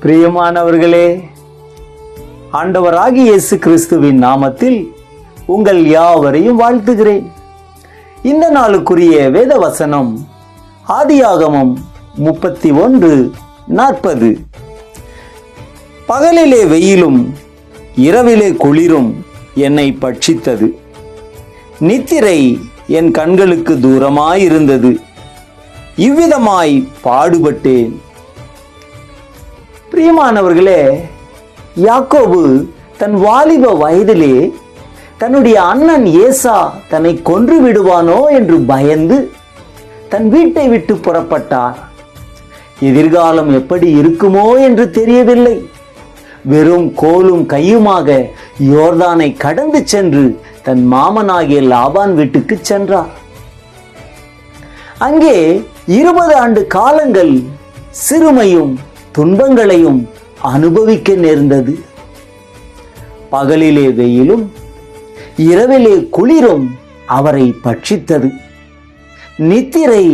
பிரியமானவர்களே, ஆண்டவராகிய இயேசு கிறிஸ்துவின் நாமத்தில் உங்கள் யாவரையும் வாழ்த்துகிறேன். இந்த நாளுக்குரிய வேத வசனம் ஆதியாகமம் 31:40. பகலிலே வெயிலும் இரவிலே குளிரும் என்னை பட்சித்தது, நித்திரை என் கண்களுக்கு தூரமாயிருந்தது, இவ்விதமாய் பாடுபட்டேன். பிரியமானவர்களே, யாக்கோபு தன் வாலிப வயதிலே தன்னுடைய அண்ணன் ஏசா தன்னை கொன்று விடுவானோ என்று பயந்து தன் வீட்டை விட்டு புறப்பட்டார். எதிர்காலம் எப்படி இருக்குமோ என்று தெரியவில்லை. வெறும் கோலும் கையுமாக யோர்தானை கடந்து சென்று தன் மாமனாகிய லாபான் வீட்டுக்கு சென்றார். அங்கே 20 ஆண்டு காலங்கள் சிறுமையும் துன்பங்களையும் அனுபவிக்க நேர்ந்தது. பகலிலே வெயிலும் இரவிலே குளிரும் அவரை பட்சித்தது, நித்திரை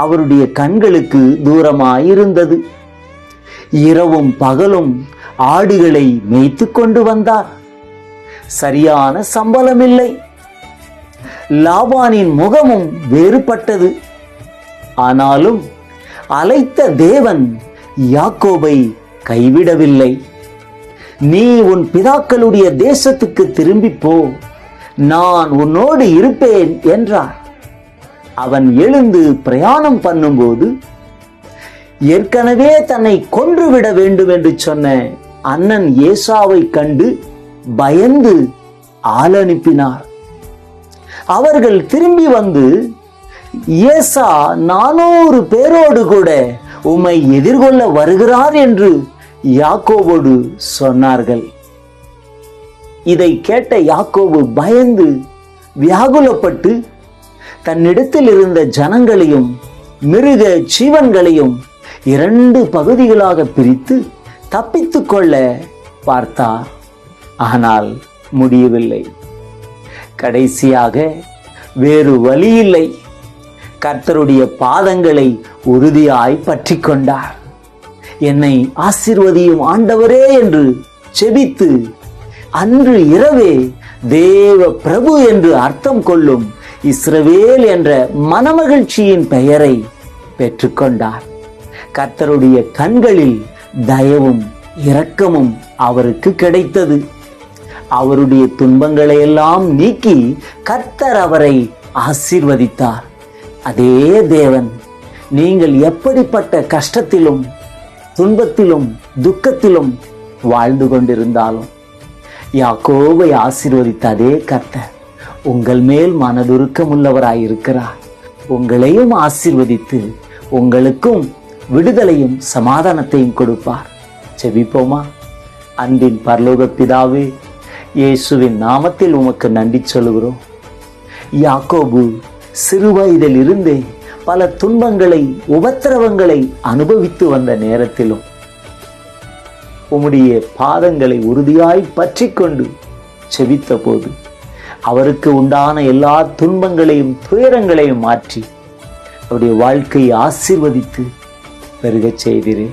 அவருடைய கண்களுக்கு தூரமாயிருந்தது. இரவும் பகலும் ஆடுகளை மேய்த்து கொண்டு வந்தார். சரியான சம்பளம் இல்லை. லாபானின் முகமும் வேறுபட்டது. ஆனாலும் அழைத்த தேவன் யாக்கோபை கைவிடவில்லை. நீ உன் பிதாக்களுடைய தேசத்துக்கு திரும்பி போ, நான் உன்னோடு இருப்பேன் என்றார். அவன் எழுந்து பிரயாணம் பண்ணும்போது ஏற்கனவே தன்னை கொன்றுவிட வேண்டும் என்று சொன்ன அண்ணன் ஏசாவை கண்டு பயந்து ஆள் அனுப்பினார். அவர்கள் திரும்பி வந்து, ஏசா 400 பேரோடு கூட உம்மை எதிர்கொள்ள வருகிறார் என்று யாக்கோபோடு சொன்னார்கள். இதை கேட்ட யாக்கோபு பயந்து வியாகுலப்பட்டு தன்னிடத்தில் இருந்த ஜனங்களையும் மிருக ஜீவன்களையும் 2 பகுதிகளாக பிரித்து தப்பித்துக் கொள்ள பார்த்தார். ஆனால் முடியவில்லை. கடைசியாக வேறு வழியில்லை, கர்த்தருடைய பாதங்களை உறுதியாய் பற்றி கொண்டார். என்னை ஆசீர்வதியும் ஆண்டவரே என்று செபித்து அன்று இரவே தேவ பிரபு என்று அர்த்தம் கொள்ளும் இஸ்ரவேல் என்ற மனமகிழ்ச்சியின் பெயரை பெற்றுக்கொண்டார். கர்த்தருடைய கண்களில் தயவும் இரக்கமும் அவருக்கு கிடைத்தது. அவருடைய துன்பங்களை எல்லாம் நீக்கி கர்த்தர் அவரை ஆசீர்வதித்தார். அதே தேவன் நீங்கள் எப்படிப்பட்ட கஷ்டத்திலும் துன்பத்திலும் துக்கத்திலும் வாழ்ந்து கொண்டிருந்தாலும் யாக்கோபை ஆசீர்வதித்த அதே கர்த்தர் உங்கள் மேல் மனதுருக்கம் உள்ளவராயிருக்கிறார். உங்களையும் ஆசீர்வதித்து உங்களுக்கும் விடுதலையும் சமாதானத்தையும் கொடுப்பார். செபிப்போமா? அன்பின் பரலோக பிதாவே, இயேசுவின் நாமத்தில் உமக்கு நன்றி சொல்லுகிறோம். யாக்கோபு சிறு வயதில் இருந்தே பல துன்பங்களை உபத்திரவங்களை அனுபவித்து வந்த நேரத்திலும் உம்முடைய பாதங்களை உறுதியாய் பற்றி கொண்டு செபித்த போது அவருக்கு உண்டான எல்லா துன்பங்களையும் துயரங்களையும் மாற்றி அவருடைய வாழ்க்கையை ஆசீர்வதித்து பெருகச் செய்தீரே.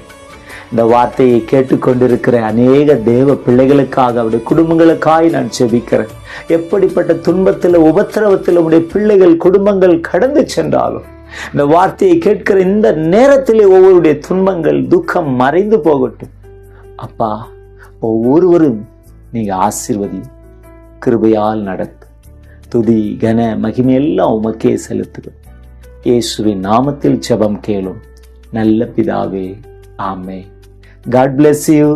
இந்த வார்த்தையை கேட்டுக்கொண்டிருக்கிற அநேக தேவ பிள்ளைகளுக்காக அவருடைய குடும்பங்களுக்காய் நான் செபிக்கிறேன். எப்படிப்பட்ட துன்பத்தில் உபத்திரவத்தில் உடைய பிள்ளைகள் குடும்பங்கள் கடந்து சென்றாலும் இந்த வார்த்தையை கேட்கிற இந்த நேரத்திலே ஒவ்வொருடைய துன்பங்கள் துக்கம் மறைந்து போகட்டும். அப்பா, ஒவ்வொருவரும் நீங்க ஆசீர்வதி, கிருபையால் நடத்து. துதி கன மகிமை எல்லாம் உமக்கே செலுத்துகிறோம். இயேசுவின் நாமத்தில் ஜெபம் கேளும் நல்ல பிதாவே, ஆமென். God bless you.